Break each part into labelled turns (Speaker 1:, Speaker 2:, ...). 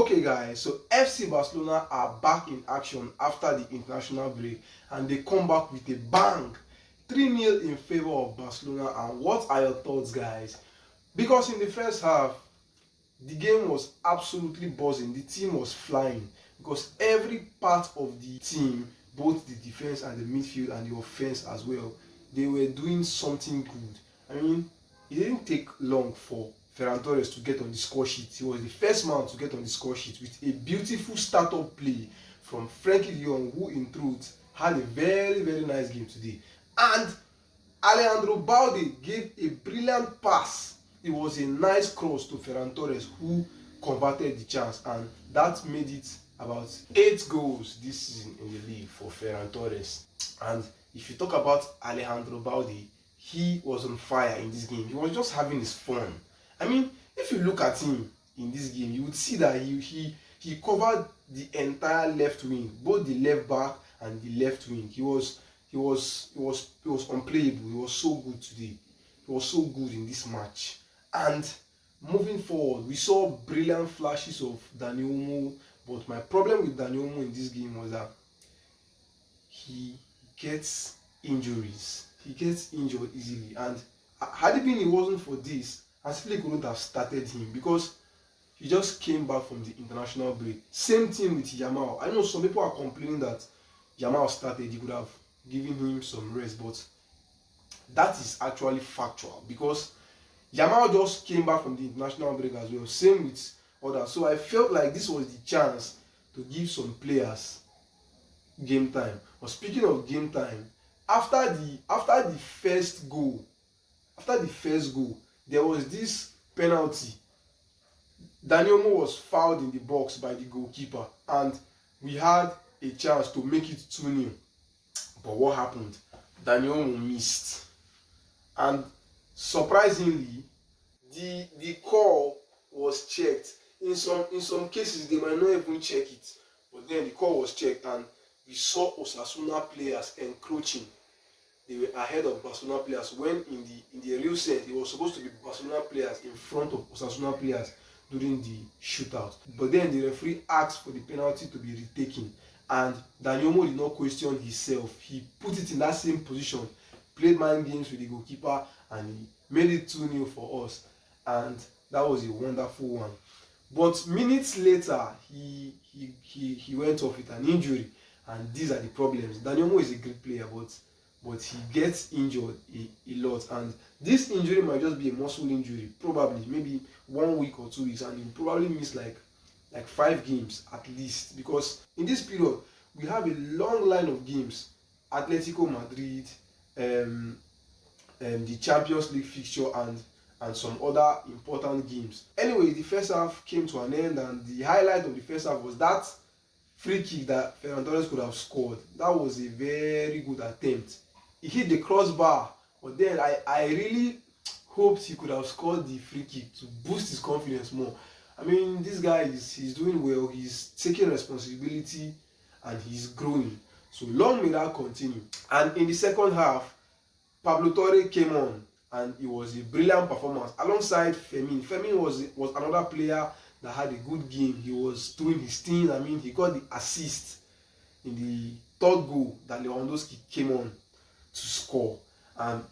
Speaker 1: Okay guys, so FC Barcelona are back in action after the international break and they come back with a bang. 3-0 in favor of Barcelona. And what are your thoughts, guys? Because in the first half, the game was absolutely buzzing. The team was flying because every part of the team, both the defense and the midfield and the offense as well, they were doing something good. I mean, it didn't take long for Ferran to get on the score sheet. He was the first man to get on the score sheet with a beautiful startup play from Frenkie de Jong, who in truth had a very nice game today. And Balde gave a brilliant pass. It was a nice cross to Ferran Torres, who converted the chance, and that made it about 8 goals this season in the league for Ferran Torres. And if you talk about Balde, he was on fire in this game. He was just having his fun. I mean, if you look at him in this game, you would see that he covered the entire left wing, both the left back and the left wing. He was unplayable. He was so good today. He was so good in this match. And moving forward, we saw brilliant flashes of Dani Olmo, but my problem with Dani Olmo in this game was that he gets injuries. He gets injured easily, and had it wasn't for this, I simply couldn't have started him because he just came back from the international break. Same thing with Yamal. I know some people are complaining that Yamal started, you could have given him some rest, but that is actually factual because Yamal just came back from the international break as well. Same with others. So I felt like this was the chance to give some players game time. But speaking of game time, after the first goal, there was this penalty. Dani Olmo was fouled in the box by the goalkeeper, and we had a chance to make it 2-0. But what happened? Dani Olmo missed, and surprisingly, the call was checked. In some cases, they might not even check it, but then the call was checked, and we saw Osasuna players encroaching. They were ahead of Barcelona players when in the real sense, it was supposed to be Barcelona players in front of Osasuna players during the shootout. But then the referee asked for the penalty to be retaken, and Dani Olmo did not question himself. He put it in that same position, played mind games with the goalkeeper, and he made it 2-0 for us. And that was a wonderful one. But minutes later, he went off with an injury, and these are the problems. Dani Olmo is a great player, but he gets injured a lot, and this injury might just be a muscle injury, probably maybe 1 week or 2 weeks, and he'll probably miss like 5 games at least, because in this period we have a long line of games: Atletico Madrid, the Champions League fixture, and some other important games. Anyway, the first half came to an end, and the highlight of the first half was that free kick that Ferran could have scored. That was a very good attempt. He hit the crossbar, but then I really hoped he could have scored the free kick to boost his confidence more. I mean, this guy he's doing well, he's taking responsibility, and he's growing. So long may that continue. And in the second half, Pablo Torre came on, and it was a brilliant performance alongside Fermin. Fermin was another player that had a good game. He was doing his thing. I mean, he got the assist in the third goal that Lewandowski came on to score. And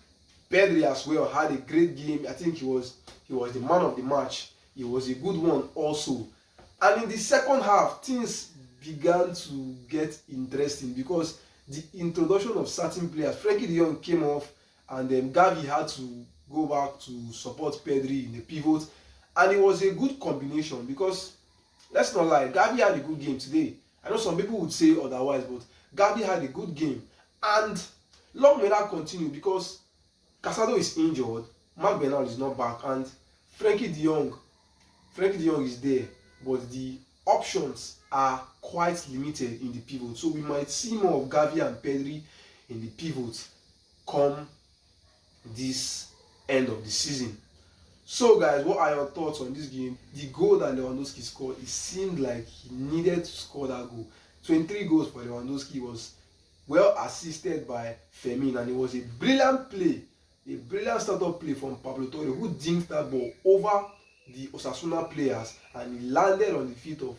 Speaker 1: Pedri as well had a great game. I think he was the man of the match. It was a good one also. And in the second half, things began to get interesting because the introduction of certain players, Frenkie de Jong came off, and then Gavi had to go back to support Pedri in the pivot. And it was a good combination because, let's not lie, Gavi had a good game today. I know some people would say otherwise, but Gavi had a good game. And long may that continue because Casado is injured, Marc Bernal is not back, and Frenkie de Jong is there, but the options are quite limited in the pivot. So we might see more of Gavi and Pedri in the pivot come this end of the season. So guys, what are your thoughts on this game? The goal that Lewandowski scored, it seemed like he needed to score that goal. 23 goals for Lewandowski, was well assisted by Fermin, and it was a brilliant play, a brilliant startup play from Pablo Torre, who dinked that ball over the Osasuna players, and he landed on the feet of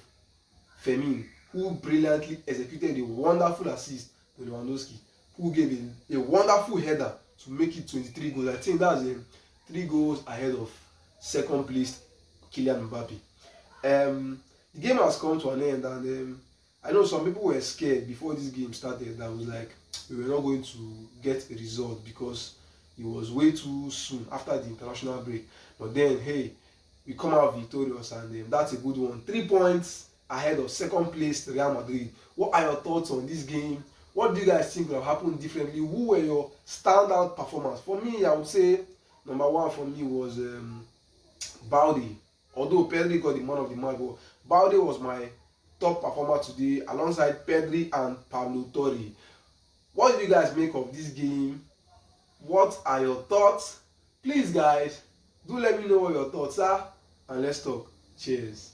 Speaker 1: Fermin, who brilliantly executed a wonderful assist to Lewandowski, who gave a wonderful header to make it 23 goals. I think that's 3 goals ahead of second placed Kylian Mbappe. The game has come to an end, and I know some people were scared before this game started. That was like, we were not going to get a result because it was way too soon after the international break. But then, hey, we come out victorious, and that's a good one. 3 points ahead of second place Real Madrid. What are your thoughts on this game? What do you guys think would have happened differently? Who were your standout performers? For me, I would say number one for me was Balde. Although Pedri got the man of the match, but Balde was my top performer today alongside Pedri and Pablo Torre. What do you guys make of this game? What are your thoughts? Please guys, do let me know what your thoughts are, and let's talk. Cheers.